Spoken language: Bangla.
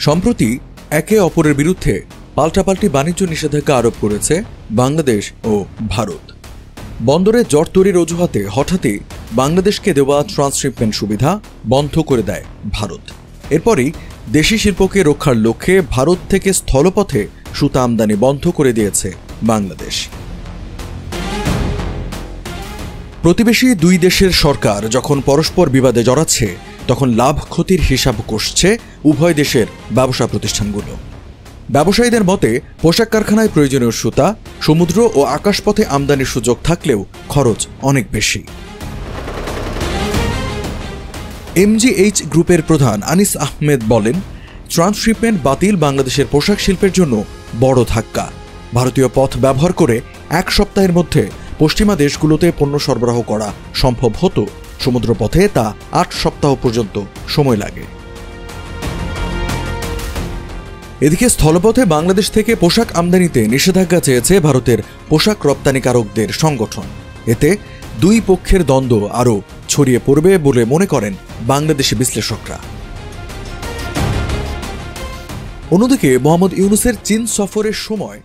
সম্প্রতি একে অপরের বিরুদ্ধে পাল্টাপাল্টি বাণিজ্য নিষেধাজ্ঞা আরোপ করেছে বাংলাদেশ ও ভারত। বন্দরে জট তৈরির অজুহাতে হঠাৎই বাংলাদেশকে দেওয়া ট্রান্সশিপমেন্ট সুবিধা বন্ধ করে দেয় ভারত। এরপরই দেশি শিল্পকে রক্ষার লক্ষ্যে ভারত থেকে স্থলপথে সুতা আমদানি বন্ধ করে দিয়েছে বাংলাদেশ। প্রতিবেশী দুই দেশের সরকার যখন পরস্পর বিবাদে জড়াচ্ছে, তখন লাভ ক্ষতির হিসাব কষছে উভয় দেশের ব্যবসা প্রতিষ্ঠানগুলো। ব্যবসায়ীদের মতে পোশাক কারখানায় প্রয়োজনীয় সুতা সমুদ্র ও আকাশপথে আমদানির সুযোগ থাকলেও খরচ অনেক বেশি। এমজিএইচ গ্রুপের প্রধান আনিস আহমেদ বলেন, ট্রান্সশিপমেন্ট বাতিল বাংলাদেশের পোশাক শিল্পের জন্য বড় ধাক্কা। ভারতীয় পথ ব্যবহার করে এক সপ্তাহের মধ্যে পশ্চিমা দেশগুলোতে পণ্য সরবরাহ করা সম্ভব হতো, সমুদ্রপথে তা ৮ সপ্তাহ পর্যন্ত সময় লাগে। এদিকে স্থলপথে বাংলাদেশ থেকে পোশাক আমদানিতে নিষেধাজ্ঞা চেয়েছে ভারতের পোশাক রপ্তানিকারকদের সংগঠন। এতে দুই পক্ষের দ্বন্দ্ব আরও ছড়িয়ে পড়বে বলে মনে করেন বাংলাদেশি বিশ্লেষকরা। অন্যদিকে মোহাম্মদ ইউনূসের চীন সফরের সময়